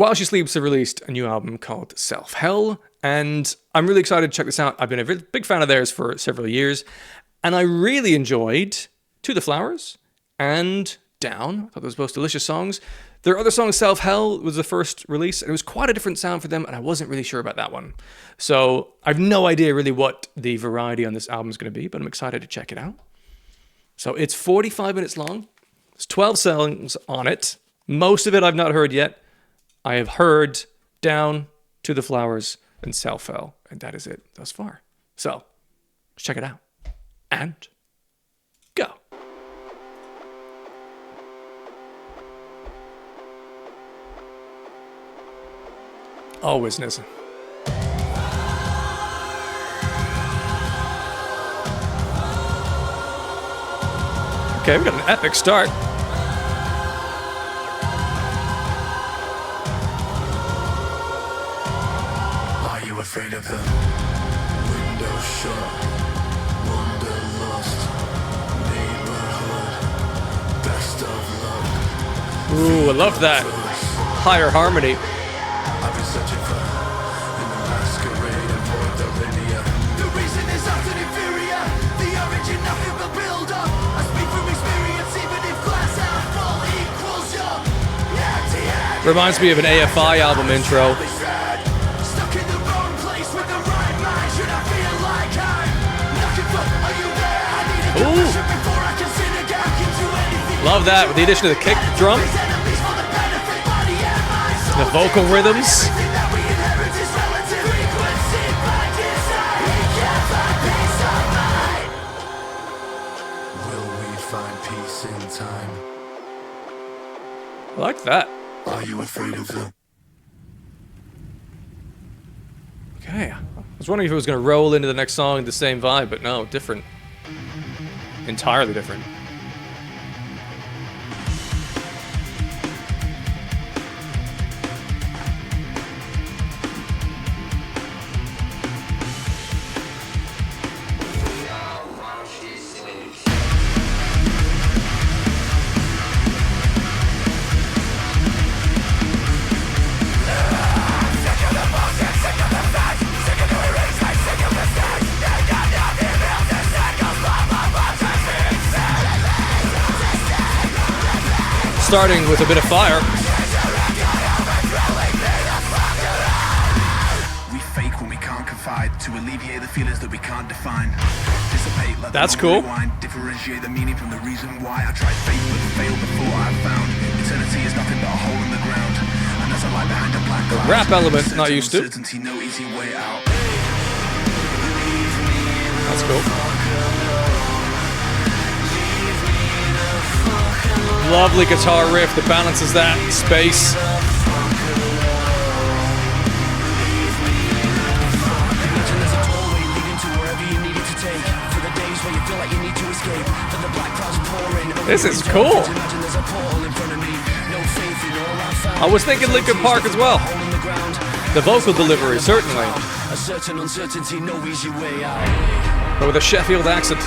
While She Sleeps have released a new album called Self Hell, and I'm really excited to check this out. I've been a big fan of theirs for several years, and I really enjoyed To the Flowers and Down. I thought those were both delicious songs. Their other song, Self Hell, was the first release, and it was quite a different sound for them, and I wasn't really sure about that one. So I've no idea really what the variety on this album is going to be, but I'm excited to check it out. So it's 45 minutes long. There's 12 songs on it. Most of it I've not heard yet. I have heard Down, To the Flowers, and Self Hell, and that is it thus far. So let's check it out. And go. Always Nissa. Okay, we got an epic start. Are you afraid of them? Windows shut, wanderlust, neighborhood, best of luck. Ooh, I love that. Higher harmony. I've been searching for in the masquerade and void of linear. The reason is often inferior. The origin of it will build up. I speak from experience, even if glass half full equals young. Reminds me of an AFI album intro. Stuck in the wrong place with the right mind. Should I feel like I'm looking for? Are you there? I need a connection before I can sin again. Can do anything. Love that with the addition of the kick drum. The vocal rhythms. Will we find peace in time? I like that. Are you afraid of them? Okay. I was wondering if it was going to roll into the next song the same vibe, but no, different. Entirely different. Starting with a bit of fire. We fake when we can't confide to alleviate the feelings that we can't define. Dissipate, let That's the cool. rewind, differentiate the meaning from the reason why. I tried faith but failed before I found eternity is nothing but a hole in the ground. And there's a light behind a black cloud. Rap element, not used to. Uncertainty, no easy way out. That's cool. Lovely guitar riff that balances that space. This is cool. I was thinking Linkin Park as well. The vocal delivery, certainly. But with a Sheffield accent.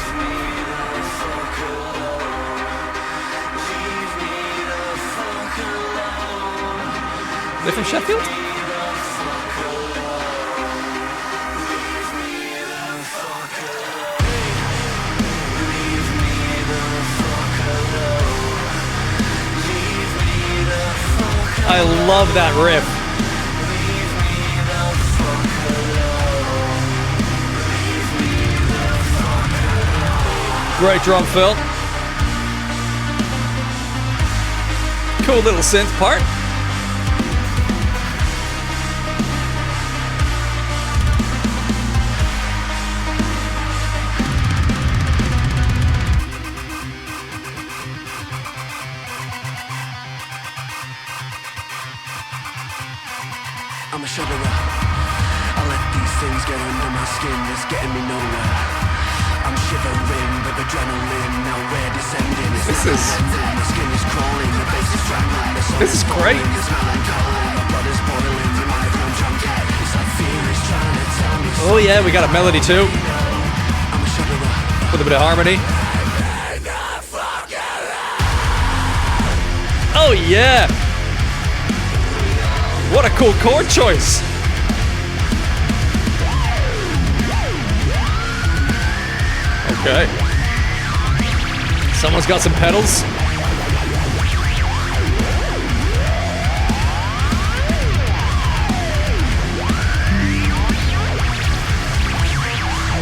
They're from Sheffield? I love that riff. Great drum fill. Cool little synth part. I'm a sugarer. I let these things get under my skin. It's getting me nowhere. I'm shivering with adrenaline. Now we're descending. This is the skin is crawling. The base is trembling. This is great. It's melancholy. My blood is boiling. The microphone junkie. It's like fear is trying to tell me. Oh yeah, we got a melody too. I'm a sugarer. With a bit of harmony. Oh yeah. What a cool chord choice. Okay. Someone's got some pedals.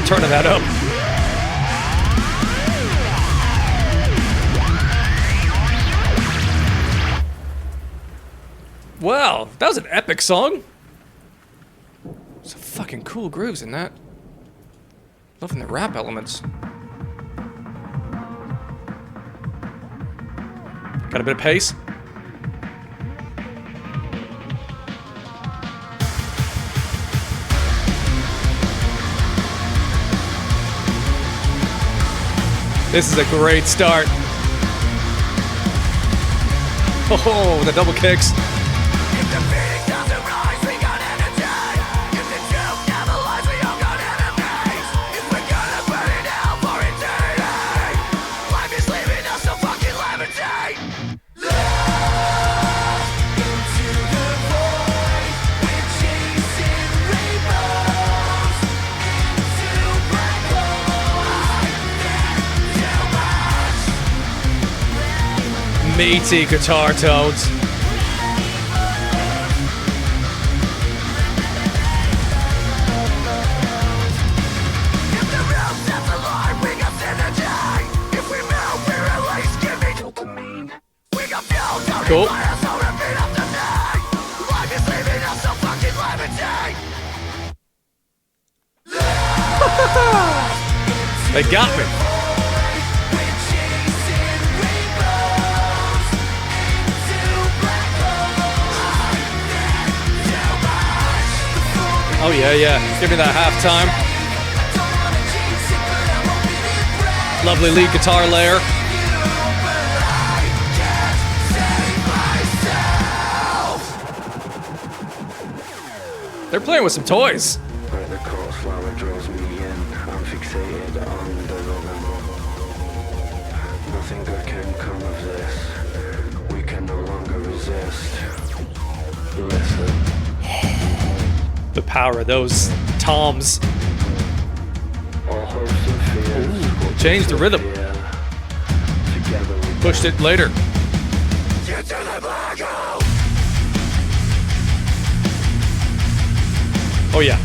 Turning that up. Wow, that was an epic song. Some fucking cool grooves in that. Loving the rap elements. Got a bit of pace. This is a great start. Oh, the double kicks. If the beating doesn't rise, we got energy. If the truth never lies, we all got enemies. If we're gonna burn it out for eternity, life is leaving us so fucking levitate. Lost into the void, we're chasing rainbows into black holes. Too much. Meaty guitar tones. If the realm sets alive, we got synergy. If we move, we release, give me dopamine. We got fuel, don't Cool. fire, so repeat after me. Life is leaving us so fucking levitate. They got me. We're chasing rainbows into black holes. Too much. Oh yeah, yeah. Give me that halftime. Don't wanna jinx it, but I'm hoping it breaks. Lovely lead guitar layer. They're playing with some toys. Where the cold flower draws me in, I'm fixated on the rhythm. Nothing good can come of this. We can no longer resist. Listen. The power of those toms. All hopes and fears will Changed the rhythm. disappear. Together we Pushed it later. Get to the black hole. Oh yeah.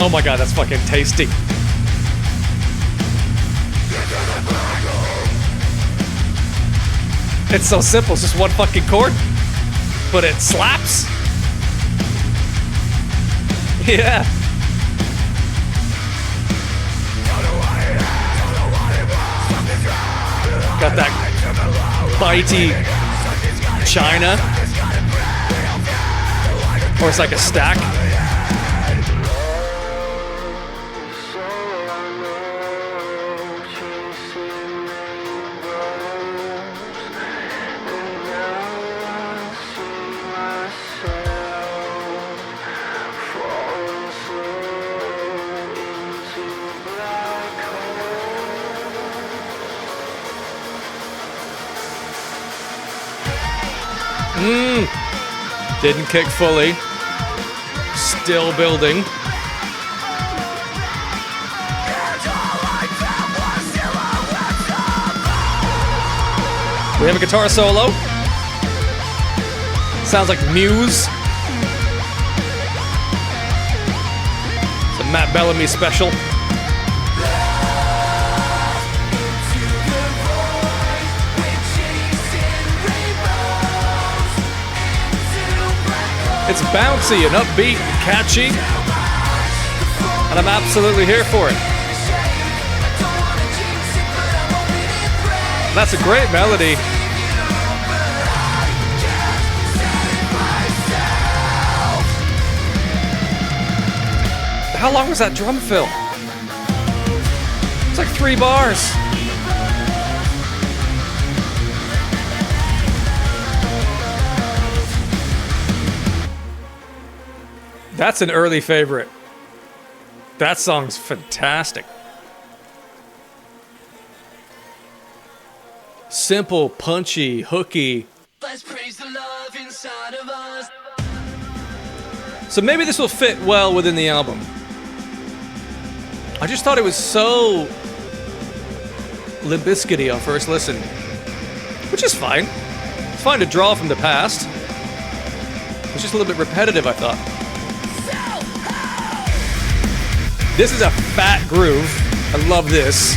Oh my god, that's fucking tasty. It's so simple, it's just one fucking chord. But it slaps. Yeah. Got that bitey China. Or it's like a stack. so I know chasing rainbows. And now I see myself falling slow into black holes. Didn't kick fully. Still building. We have a guitar solo. Sounds like Muse. It's a Matt Bellamy special. It's bouncy and upbeat and catchy, and I'm absolutely here for it. That's a great melody. How long was that drum fill? It's like 3 bars. That's an early favorite. That song's fantastic. Simple, punchy, hooky. Let's praise the Lord. So maybe this will fit well within the album. I just thought it was so Limp Bizkit-y on first listen, which is fine. It's fine to draw from the past. It's just a little bit repetitive, I thought. This is a fat groove. I love this.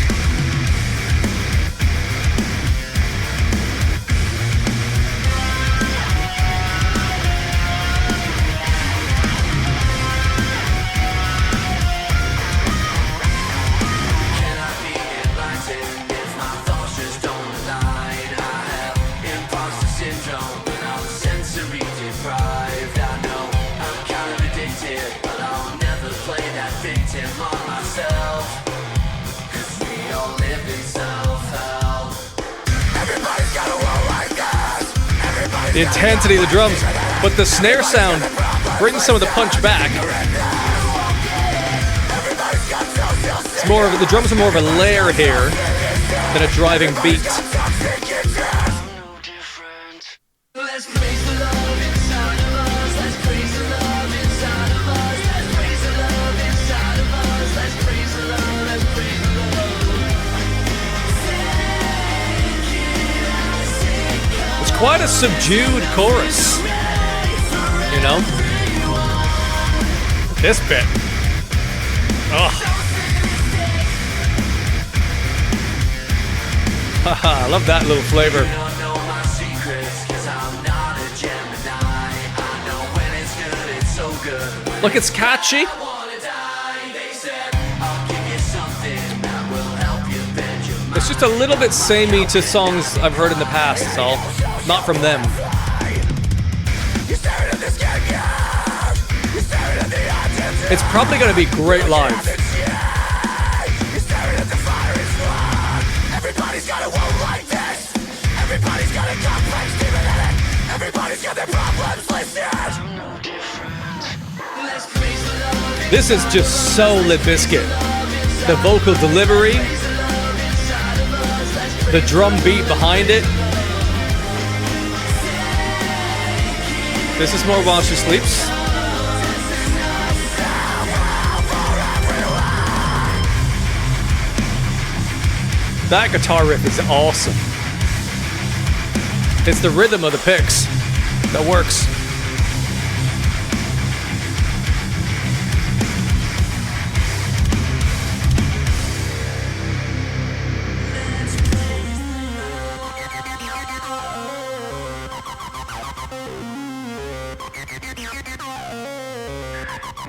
The intensity of the drums, but the snare sound brings some of the punch back. It's more of the drums are more of a layer here than a driving beat. Quite a subdued chorus, you know? This bit. Oh. Haha, I love that little flavor. Look, it's catchy. It's just a little bit samey to songs I've heard in the past, that's all. Not from them. It's probably going to be great live. This is just so Limp Bizkit. The vocal delivery, the drum beat behind it. This is more While She Sleeps. That guitar riff is awesome. It's the rhythm of the picks that works.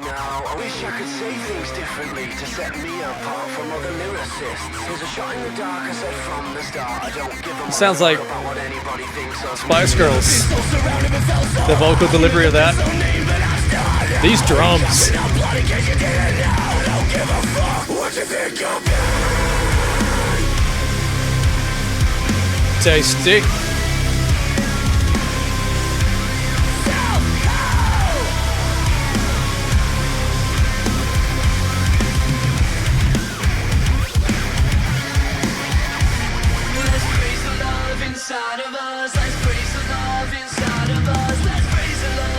Now, I wish I could say things differently to set me apart from other lyricists. There's a shot in the dark, I said from the start. I don't give a Sounds like about what anybody thinks of Spice Girls. The vocal delivery of that. These drums. Tasty.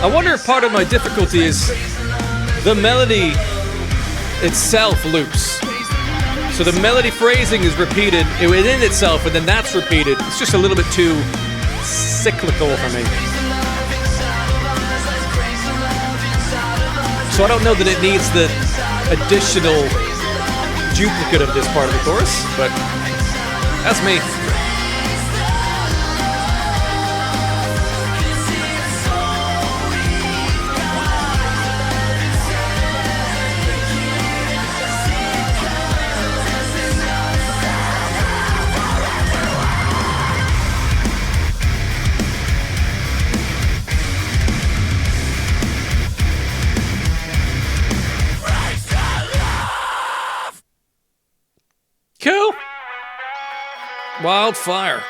I wonder if part of my difficulty is the melody itself loops. So the melody phrasing is repeated within itself, and then that's repeated. It's just a little bit too cyclical for me. So I don't know that it needs the additional duplicate of this part of the chorus, but that's me. Cool. Wildfire.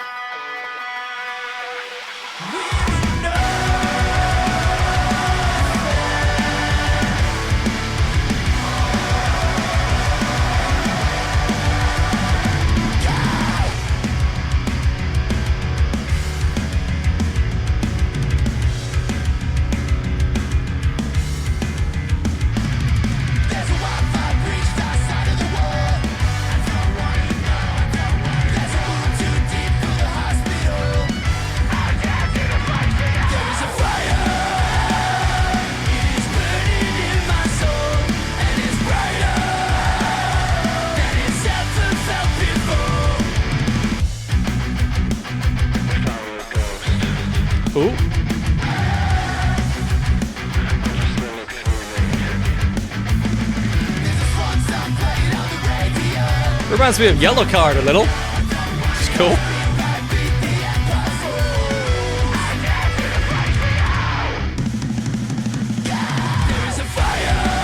Reminds me of Yellow Card a little. It's cool.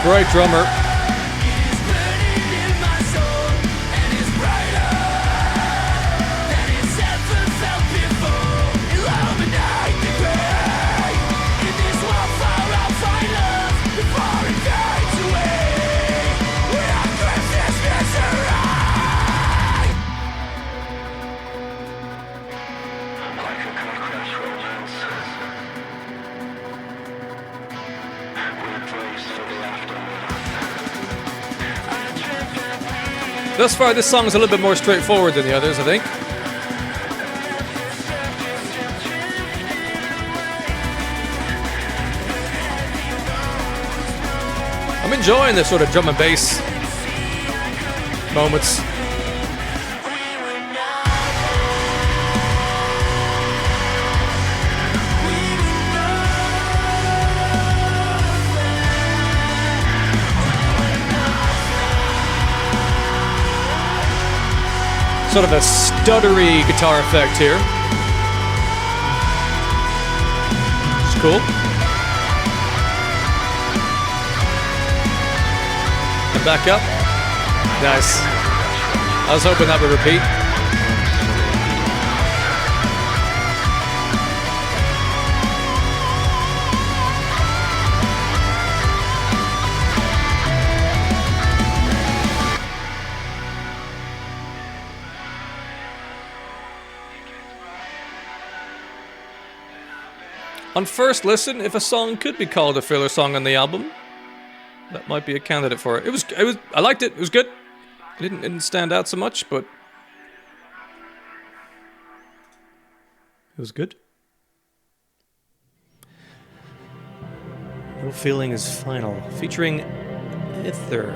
Great drummer. Thus far, this song is a little bit more straightforward than the others, I think. I'm enjoying this sort of drum and bass moments. Sort of a stuttery guitar effect here. It's cool. And back up. Nice. I was hoping that would repeat. On first listen, if a song could be called a filler song on the album, that might be a candidate for it. I liked it. It was good. It didn't stand out so much, but it was good. No Feeling is Final, featuring Ether.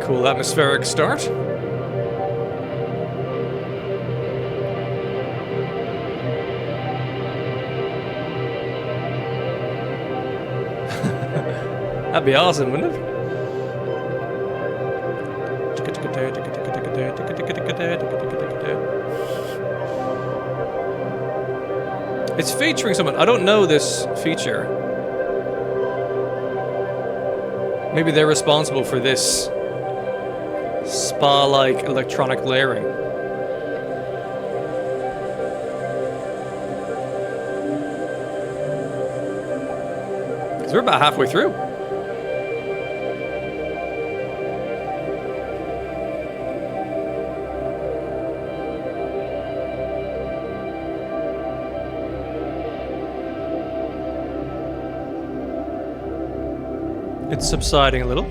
Cool atmospheric start. That'd be awesome, wouldn't it? It's featuring someone. I don't know this feature. Maybe they're responsible for this spa-like electronic layering. Because we're about halfway through. It's subsiding a little.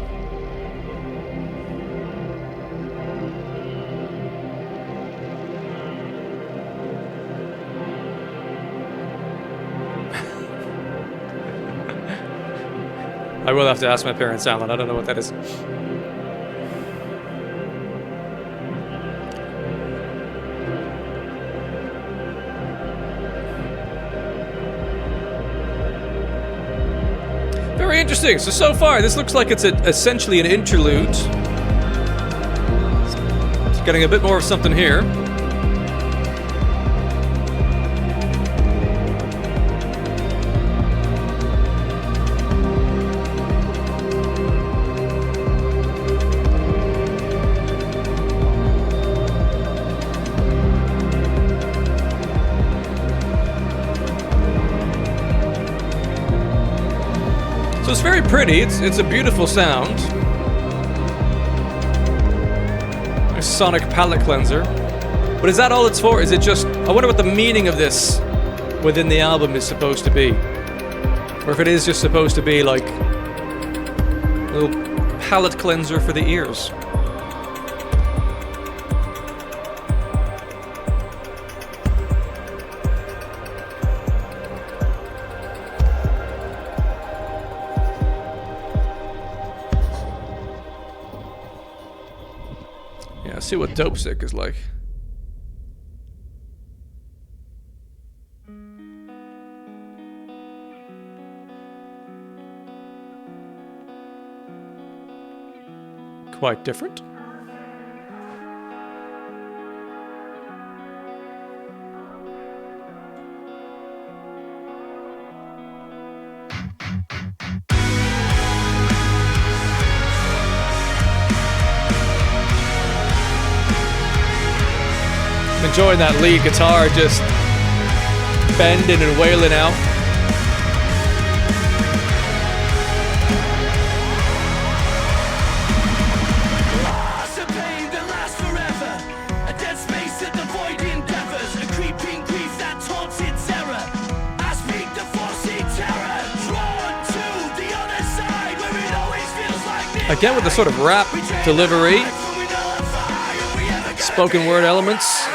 I will have to ask my parents, Alan. I don't know what that is. Very interesting. So far, this looks like it's essentially an interlude. It's getting a bit more of something here. So it's very pretty, it's a beautiful sound. A sonic palette cleanser. But is that all it's for? Is it just... I wonder what the meaning of this within the album is supposed to be. Or if it is just supposed to be like a little palette cleanser for the ears. see what DOPESICK is like. Quite different. I'm enjoying that lead guitar just bending and wailing out. Again with the sort of rap delivery, spoken word elements.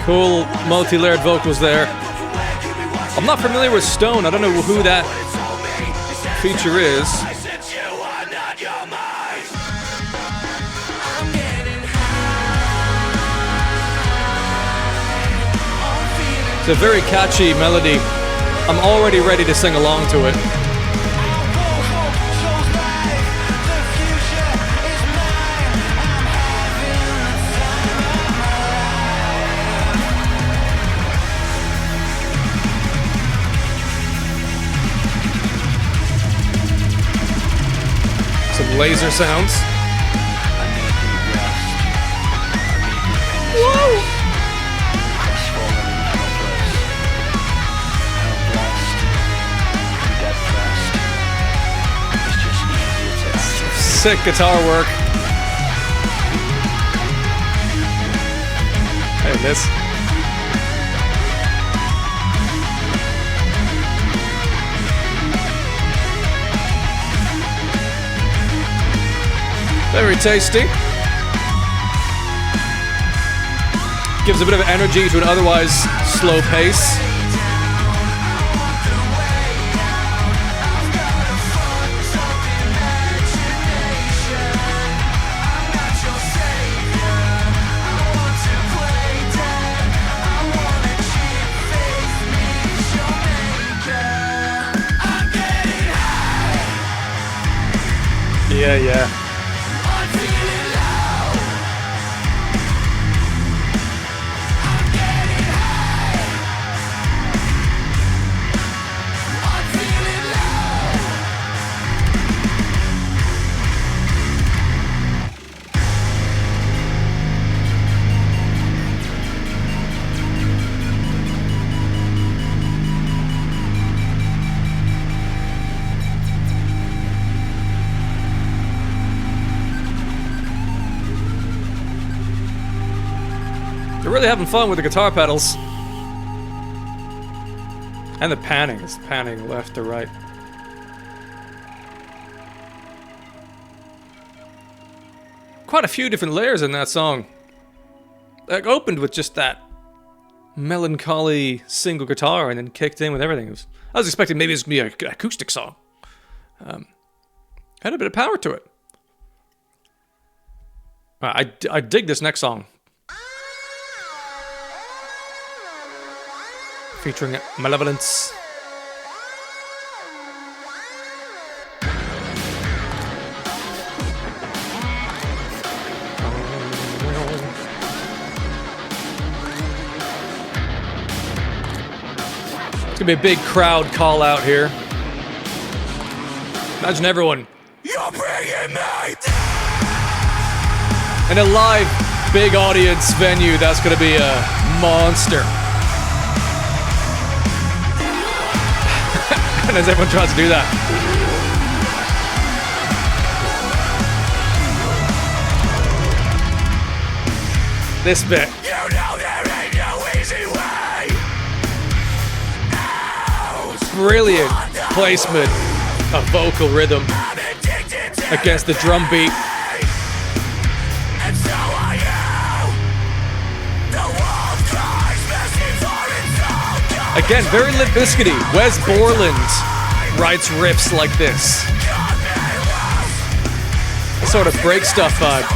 Cool multi-layered vocals there. I'm not familiar with Stone. I don't know who that feature is. It's a very catchy melody. I'm already ready to sing along to it. Some laser sounds. Whoa! Sick guitar work. Hey, this. Very tasty. Gives a bit of energy to an otherwise slow pace. Yeah, yeah. They're really having fun with the guitar pedals. And the panning. It's panning left to right. Quite a few different layers in that song. Like, opened with just that melancholy single guitar and then kicked in with everything. I was expecting maybe it was going to be an acoustic song. Had a bit of power to it. I dig this next song. Featuring Malevolence. It's gonna be a big crowd call out here. Imagine everyone You're bringing me. In a live, big audience venue, that's gonna be a monster. And as everyone tries to do that. This bit. You know there ain't no easy way out. Brilliant placement of vocal rhythm I'm addicted to against the drum beat. and so are you. The world cries mercy for its own God. Again, very Limp Bizkit-y. Wes Borland writes riffs like this. God may love. A sort of break stuff vibe.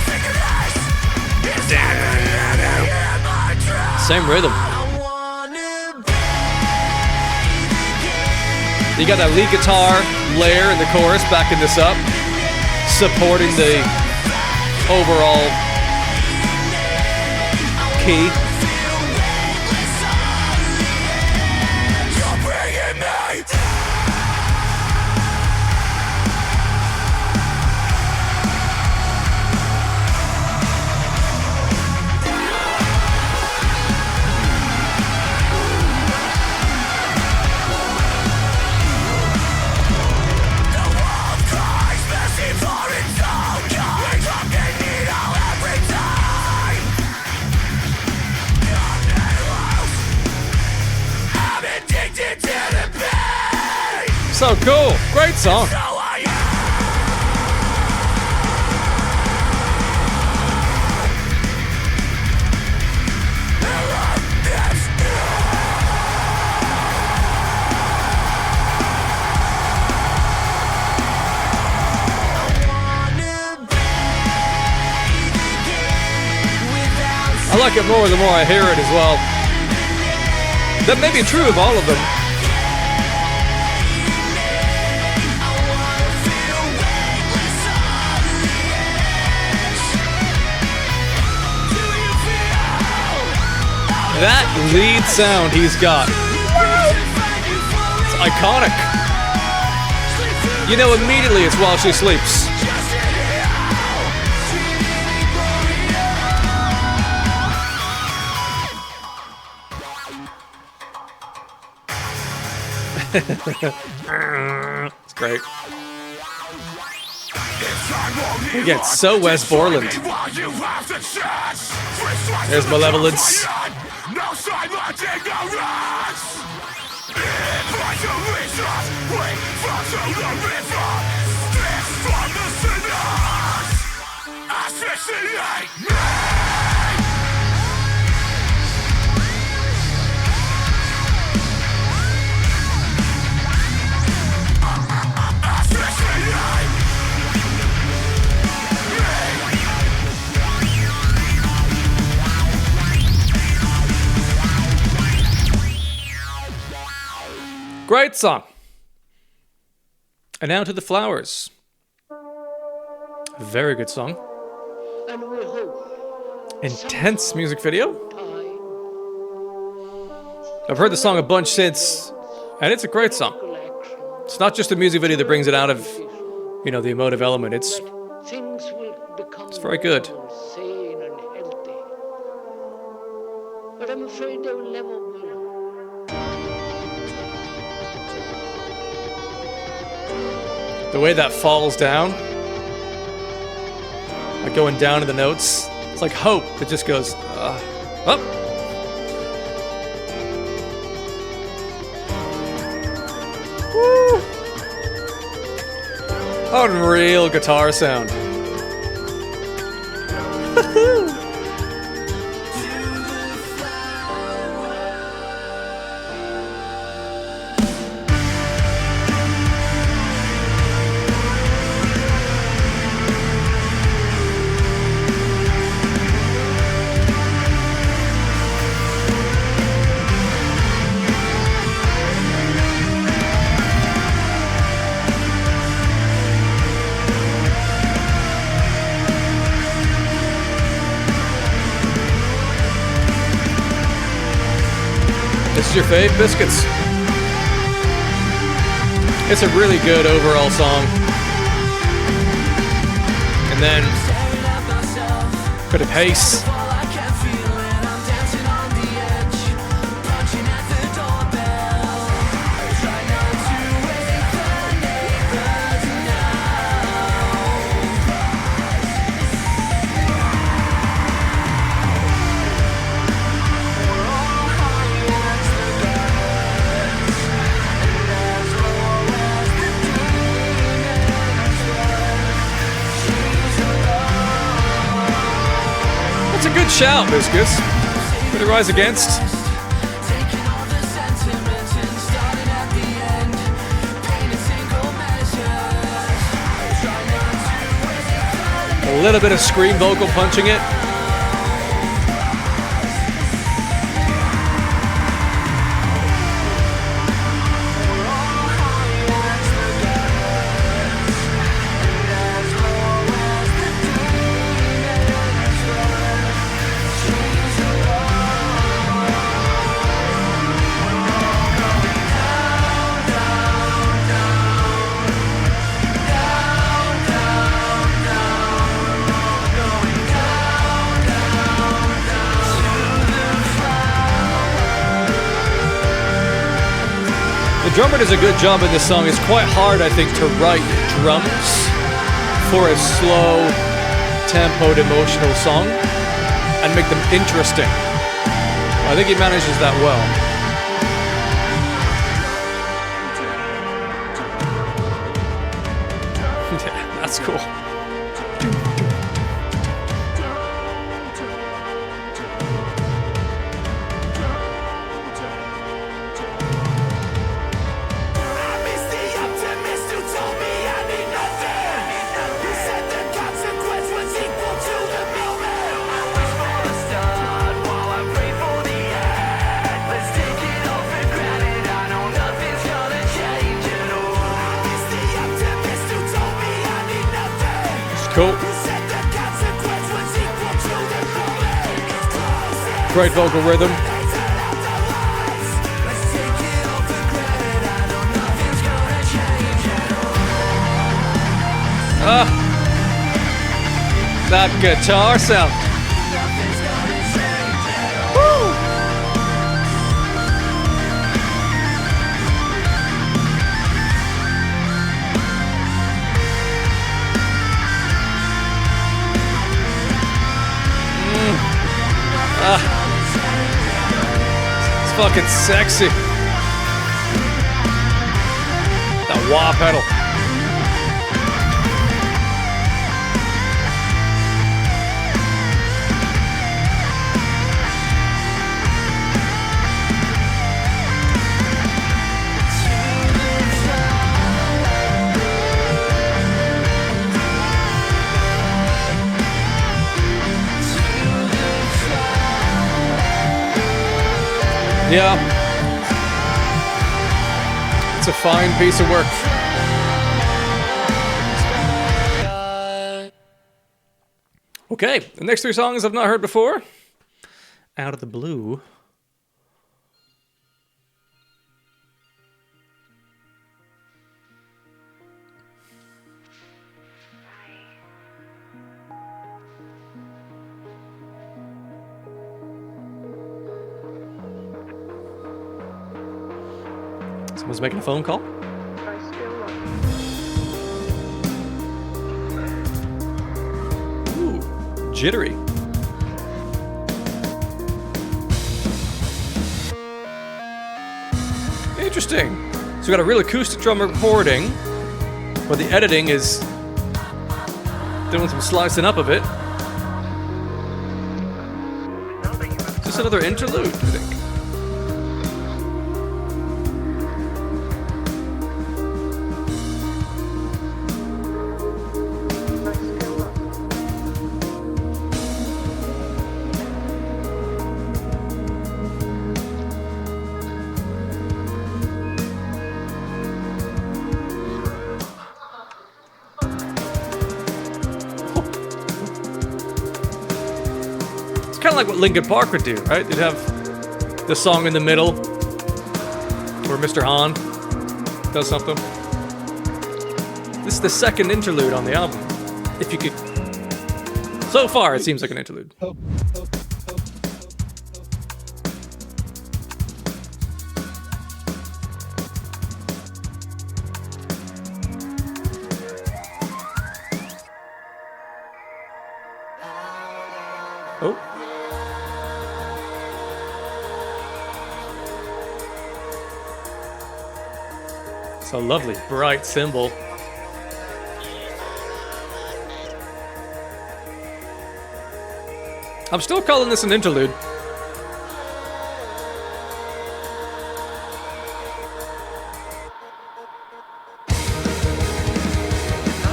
Same rhythm. You got that lead guitar layer in the chorus backing this up, supporting the overall key. You're bringing me. So cool. Great song. I like it more the more I hear it as well. That may be true of all of them. That lead sound he's got, it's iconic. You know immediately it's While She Sleeps. It's great. Again, so Wes Borland. There's Malevolence. No silent ignorance. We follow the river. This from the sinners. Assassinate me. Great song. And now to The Flowers. Very good song. And we hope Intense music video. time I've heard the song a bunch since, and it's a great song. collection It's not just a music video that brings it out of, you know, the emotive element. It's things will become very good. more sane and healthy. But I'm afraid they will never will. the way that falls down, like going down in the notes. It's like hope that just goes up. Woo. Unreal guitar sound. This is your fave, Biscuits? It's a really good overall song. And then bit of pace. That's a good shout, Biscuits. Bit of Rise Against. A little bit of scream vocal punching it. The drummer does a good job in this song. It's quite hard, I think, to write drums for a slow, tempoed, emotional song and make them interesting. I think he manages that well. Yeah, that's cool. Cool. Great vocal rhythm. That guitar sound. It's fucking sexy. That wah pedal. Yeah. It's a fine piece of work. Okay, the next three songs I've not heard before. Out of the Blue. Someone's making a phone call. Ooh, jittery. Interesting. So we got a real acoustic drum recording, but the editing is doing some slicing up of it. Just another interlude, I think. Kind of like what Linkin Park would do, right? They'd have the song in the middle where Mr. Hahn does something. This is the second interlude on the album, if you could So far, it seems like an interlude. Oh. It's a lovely, bright cymbal. I'm still calling this an interlude.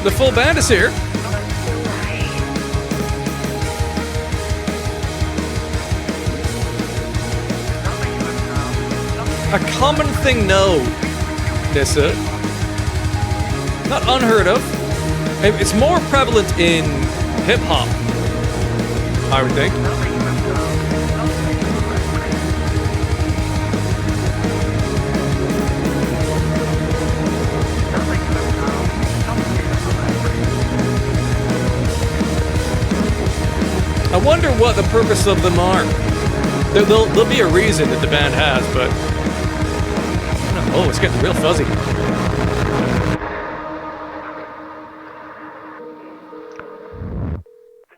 The full band is here. A common thing, no, Nissa. Not unheard of. It's more prevalent in hip-hop, I would think. I wonder what the purpose of them are. There'll be a reason that the band has, but... Oh, it's getting real fuzzy. The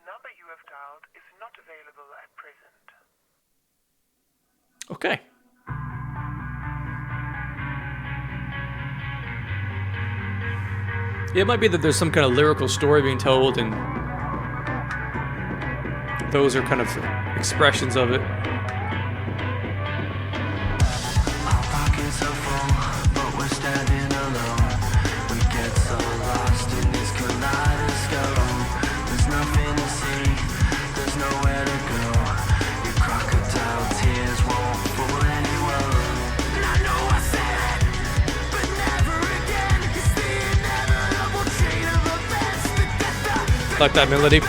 number you have dialed is not available at present. Okay. Yeah, it might be that there's some kind of lyrical story being told, and those are kind of expressions of it. Our pockets are full, but we're standing alone. We get so lost in this kaleidoscope. There's nothing to see, there's nowhere to go. Your crocodile tears won't fool anyone. And I know I said it, but never again. It's the inevitable chain of events that get the Like that melody.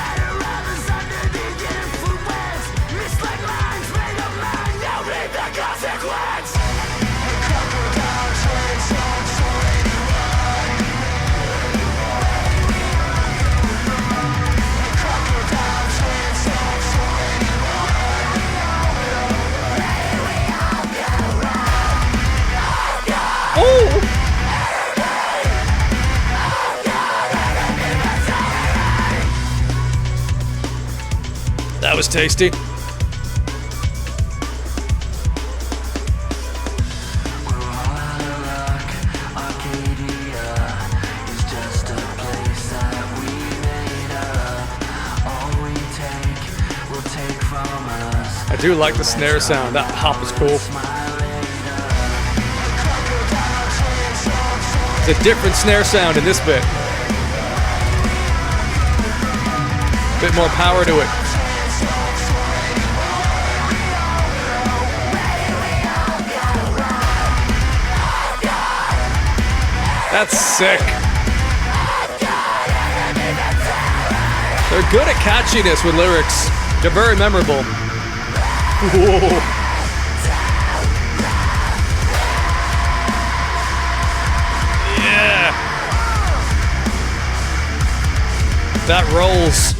others under the influence. Mist like lines made of man, now reap the consequence. Oh! That was tasty. I do like the snare sound. That pop is cool. It's a different snare sound in this bit. Bit more power to it. That's sick. They're good at catchiness with lyrics. They're very memorable. Whoa. Yeah. That rolls.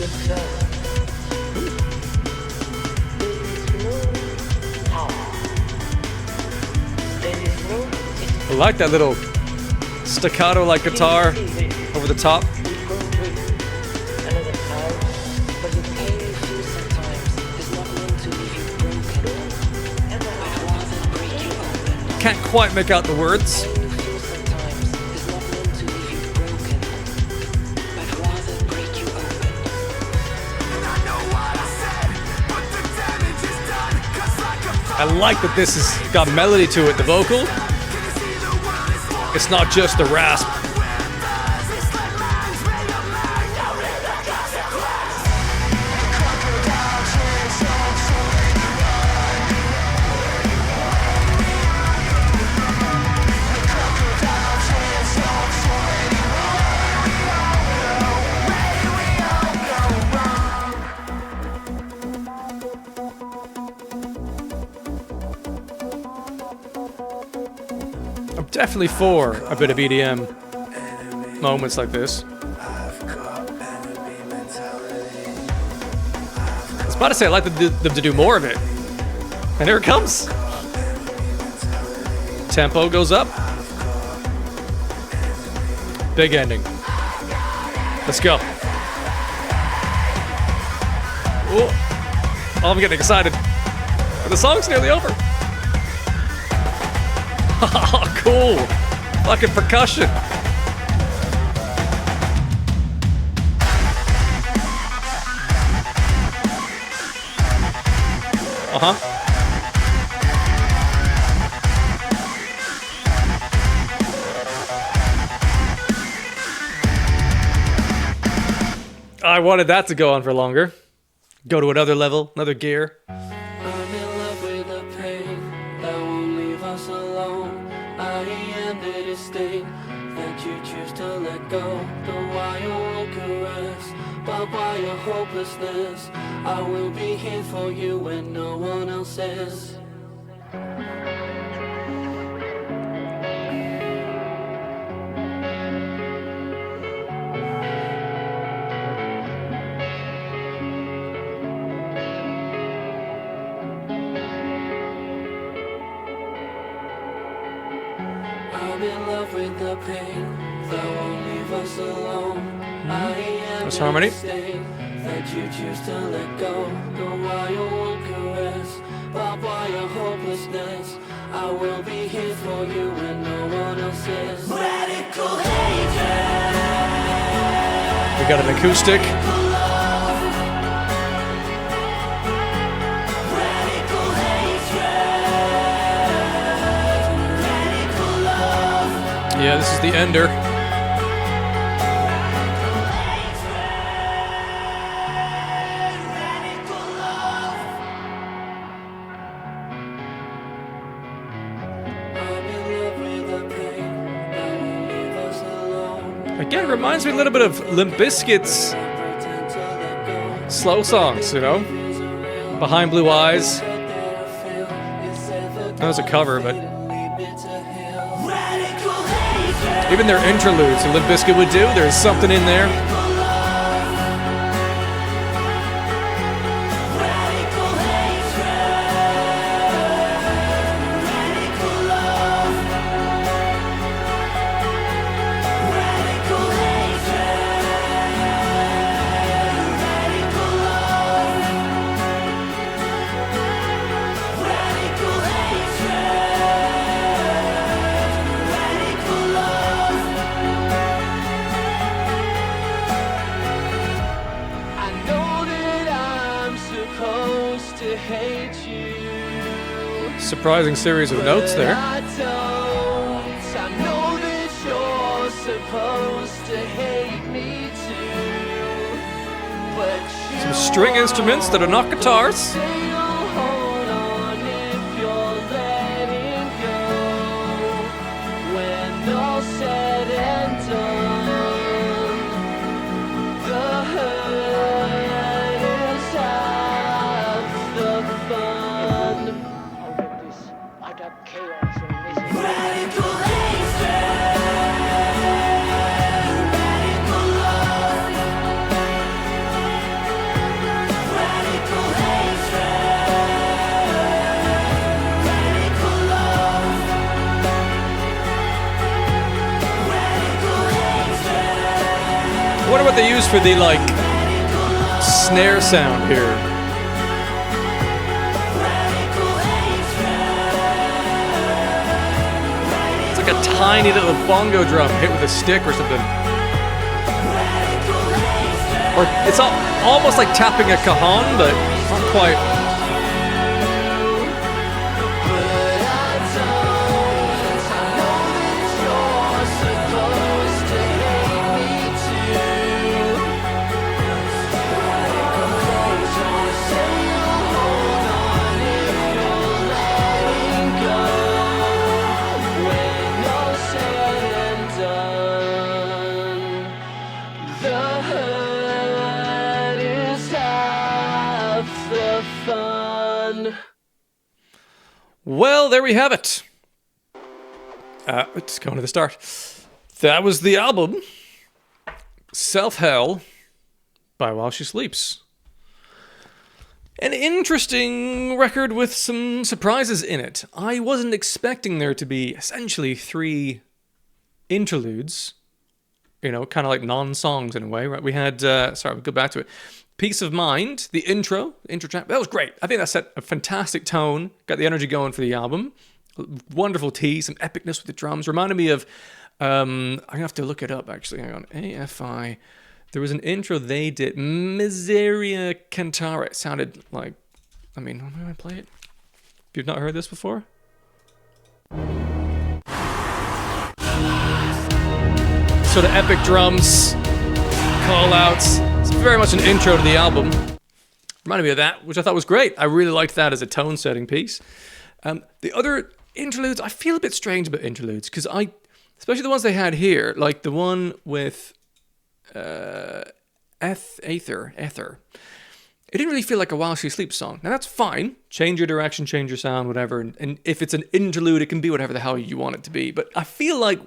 I like that little staccato like guitar over the top. Can't quite make out the words. I like that this has got melody to it, the vocal. It's not just the rasp. I'm definitely for a bit of EDM moments like this. about to say, I'd like them to do more of it. And here it comes. Tempo goes up. Big ending. Let's go. Oh, I'm getting excited. The song's nearly over. Oh, cool. Fucking percussion. I wanted that to go on for longer. Go to another level, another gear. I'm in love with the pain that won't leave us alone. I am the disdain that you choose to let go. The wire won't caress, but by your hopelessness, I will be here for you when no one else is. I'm in love with the pain that won't leave us alone. I am That's harmony. the mistake that you choose to let go. The wire won't caress, but by your hopelessness, I will be here for you when no one else is. Radical hatred. We got an acoustic. Radical hatred. Radical love. Yeah, this is the ender. Again, it reminds me a little bit of Limp Bizkit's slow songs, you know? Behind Blue Eyes. That was a cover, but... even their interludes that Limp Bizkit would do, there's something in there. Surprising series of notes there. I know that you're supposed to hate me too, but Some string instruments that are not guitars. you'll hold on if you're letting go. When all said and done, the hurt is half the fun. Out of this utter chaos and misery. Radical hatred, radical love, radical hatred, radical love, radical hatred. I wonder what they use for the, like, snare sound here. It's like a tiny little bongo drum hit with a stick or something. Or it's almost like tapping a cajon, but not quite. Well, there we have it. Let's go to the start. That was the album, Self Hell, by While She Sleeps. An interesting record with some surprises in it. I wasn't expecting there to be essentially 3 interludes, you know, kind of like non-songs in a way, right? We had, sorry, we'll go back to it. Peace of Mind, the intro track, that was great. I think that set a fantastic tone, got the energy going for the album. Wonderful tease, some epicness with the drums. Reminded me of, I'm gonna have to look it up actually. Hang on, AFI. There was an intro they did, Miseria Cantara. It sounded like, I mean, I'm gonna play it. If you've not heard this before. Sort of epic drums, call outs. It's very much an intro to the album. Reminded me of that, which I thought was great. I really liked that as a tone setting piece. The other interludes, I feel a bit strange about interludes because especially the ones they had here, like the one with Ether. It didn't really feel like a While She Sleeps song. Now that's fine. Change your direction, change your sound, whatever. And if it's an interlude, it can be whatever the hell you want it to be. But I feel like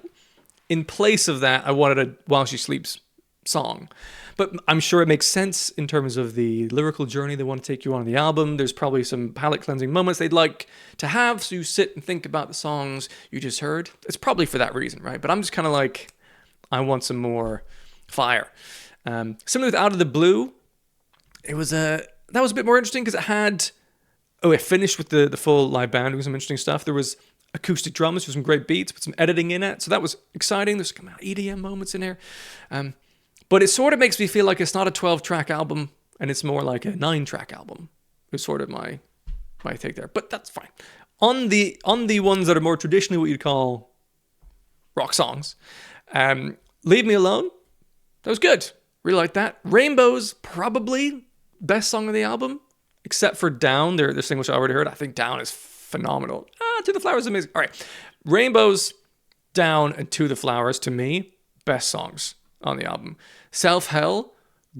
in place of that, I wanted a While She Sleeps song. But I'm sure it makes sense in terms of the lyrical journey they want to take you on the album. There's probably some palate cleansing moments they'd like to have, so you sit and think about the songs you just heard. It's probably for that reason, right? But I'm just kind of like, I want some more fire. Similar with Out of the Blue, that was a bit more interesting because it had, it finished with the full live band doing some interesting stuff. There was acoustic drums with some great beats, with some editing in it, so that was exciting. There's some EDM moments in there. But it sort of makes me feel like it's not a 12-track album, and it's more like a 9-track album. Is sort of my take there, but that's fine. On the ones that are more traditionally what you'd call rock songs, Leave Me Alone, that was good. Really like that. Rainbow's probably best song of the album, except for Down, their single which I already heard. I think Down is phenomenal. To the Flowers is amazing. All right, Rainbow's, Down, and To the Flowers, to me, best songs on the album. Self Hell,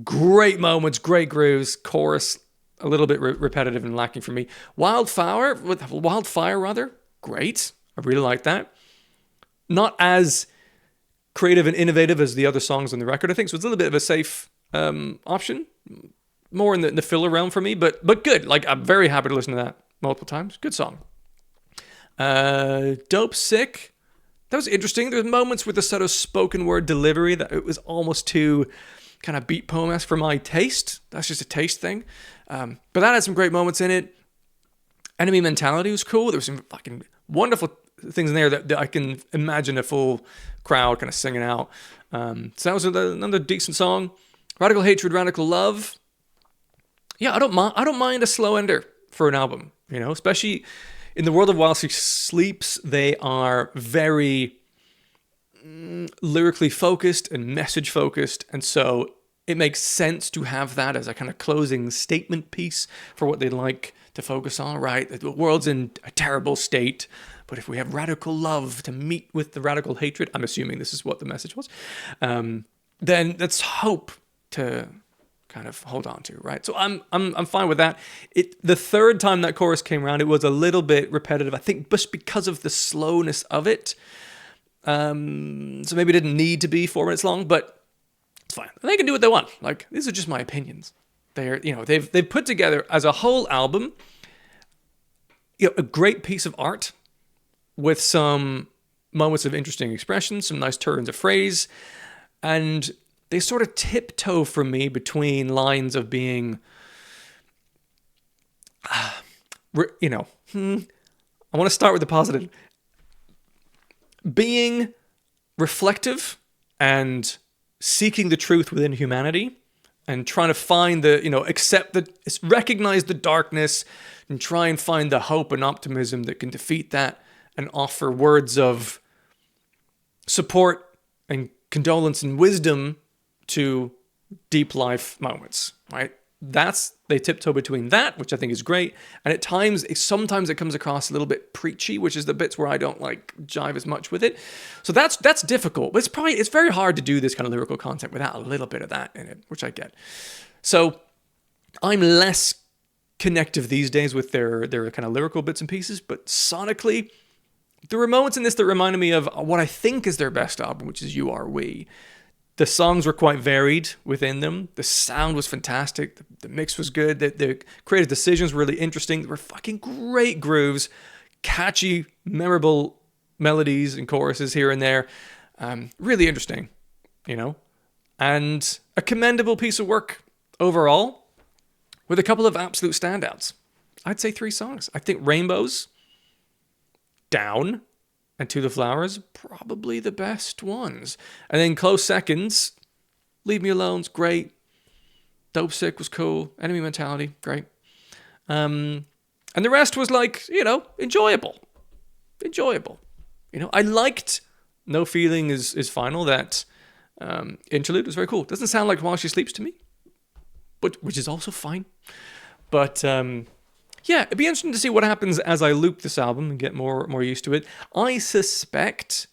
great moments, great grooves, chorus a little bit repetitive and lacking for me. Wildfire, great. I really like that. Not as creative and innovative as the other songs on the record, I think, so it's a little bit of a safe option. More in the filler realm for me, but good. Like, I'm very happy to listen to that multiple times. Good song. Dope Sick. That was interesting. There's moments with the sort of spoken word delivery that it was almost too kind of beat poem-esque for my taste. That's just a taste thing. But that had some great moments in it. Enemy Mentality was cool. There was some fucking wonderful things in there that I can imagine a full crowd kind of singing out. So that was another decent song. Radical Hatred, Radical Love. Yeah, I don't mind a slow ender for an album, you know, especially in the world of While She Sleeps. They are very lyrically focused and message focused, and so it makes sense to have that as a kind of closing statement piece for what they'd like to focus on, right? The world's in a terrible state, but if we have radical love to meet with the radical hatred, I'm assuming this is what the message was, then that's hope to kind of hold on to, right? So I'm fine with that. The third time that chorus came around, it was a little bit repetitive, I think, just because of the slowness of it. So maybe it didn't need to be 4 minutes long, but it's fine. They can do what they want. Like, these are just my opinions. They've put together as a whole album, a great piece of art with some moments of interesting expression, some nice turns of phrase, and they sort of tiptoe for me between lines of being, I want to start with the positive. Being reflective and seeking the truth within humanity and trying to find recognize the darkness and try and find the hope and optimism that can defeat that and offer words of support and condolence and wisdom to deep life moments, right? They tiptoe between that, which I think is great. And at times, sometimes it comes across a little bit preachy, which is the bits where I don't like jive as much with it. So that's difficult, but it's very hard to do this kind of lyrical content without a little bit of that in it, which I get. So I'm less connective these days with their kind of lyrical bits and pieces, but sonically, there were moments in this that reminded me of what I think is their best album, which is You Are We. The songs were quite varied within them. The sound was fantastic. The mix was good. The creative decisions were really interesting. There were fucking great grooves, catchy, memorable melodies and choruses here and there. Really interesting, you know? And a commendable piece of work overall, with a couple of absolute standouts. I'd say 3 songs. I think Rainbows, Down, and To the Flowers, probably the best ones. And then close seconds, Leave Me Alone's great. DOPESICK was cool. Enemy Mentality, great. And the rest was like, you know, enjoyable. Enjoyable. You know, I liked No Feeling is Final. That interlude was very cool. Doesn't sound like While She Sleeps to me, but which is also fine. But yeah, it'd be interesting to see what happens as I loop this album and get more used to it. I suspect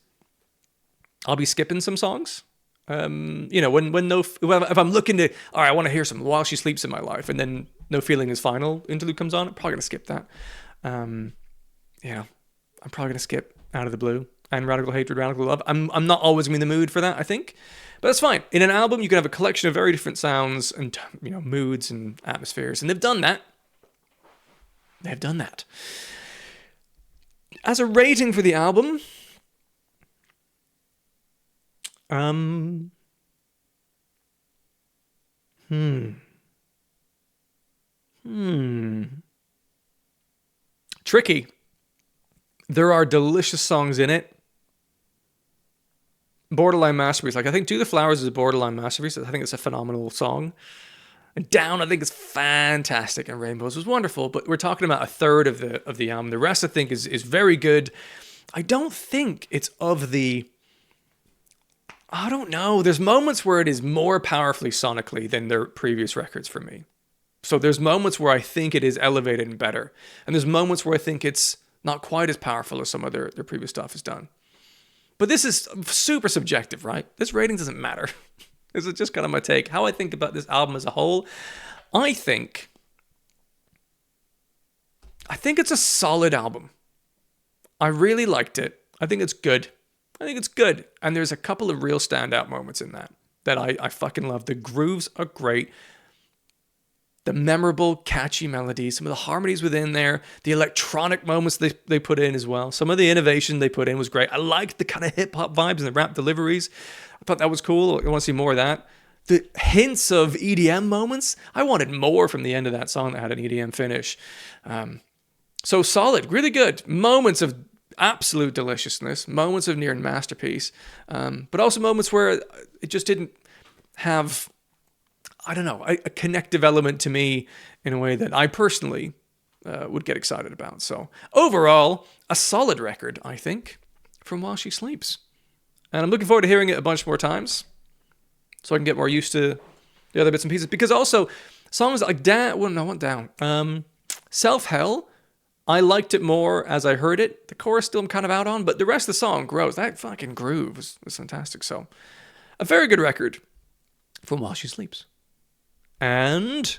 I'll be skipping some songs. You know, if I'm looking to, all right, I want to hear some While She Sleeps in my life, and then No Feeling is Final interlude comes on, I'm probably gonna skip that. Yeah, I'm probably gonna skip Out of the Blue and Radical Hatred, Radical Love. I'm not always in the mood for that, I think. But that's fine. In an album, you can have a collection of very different sounds and, you know, moods and atmospheres, and they've done that. They've done that. As a rating for the album, tricky. There are delicious songs in it. Borderline masterpiece. Like, I think To the Flowers is a borderline masterpiece. I think it's a phenomenal song. And Down, I think, is fantastic, and Rainbows was wonderful. But we're talking about a third of the album. The rest, I think, is very good. I don't think it's of the... I don't know. There's moments where it is more powerfully sonically than their previous records for me. So there's moments where I think it is elevated and better. And there's moments where I think it's not quite as powerful as some of their previous stuff has done. But this is super subjective, right? This rating doesn't matter. This is just kind of my take. How I think about this album as a whole. I think it's a solid album. I really liked it. I think it's good. And there's a couple of real standout moments in that I fucking love. The grooves are great. The memorable, catchy melodies, some of the harmonies within there, the electronic moments they put in as well. Some of the innovation they put in was great. I liked the kind of hip-hop vibes and the rap deliveries. I thought that was cool. I want to see more of that. The hints of EDM moments, I wanted more from the end of that song that had an EDM finish. So solid, really good. Moments of absolute deliciousness, moments of near masterpiece, but also moments where it just didn't have... I don't know, a connective element to me in a way that I personally would get excited about. So overall, a solid record, I think, from While She Sleeps. And I'm looking forward to hearing it a bunch more times so I can get more used to the other bits and pieces. Because also, songs like Self-Hell, I liked it more as I heard it. The chorus still I'm kind of out on, but the rest of the song grows. That fucking groove was fantastic. So, a very good record from While She Sleeps. And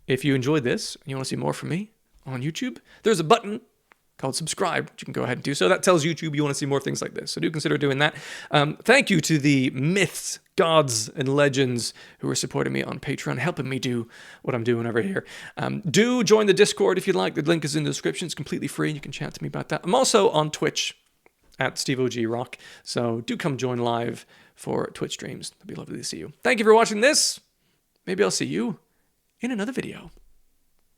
if you enjoyed this and you want to see more from me on YouTube, there's a button called subscribe. You can go ahead and do so. That tells YouTube you want to see more things like this. So do consider doing that. Thank you to the myths, gods, and legends who are supporting me on Patreon, helping me do what I'm doing over here. Do join the Discord if you'd like. The link is in the description. It's completely free. You can chat to me about that. I'm also on Twitch at SteveOGRock. So do come join live for Twitch streams. It'd be lovely to see you. Thank you for watching this. Maybe I'll see you in another video.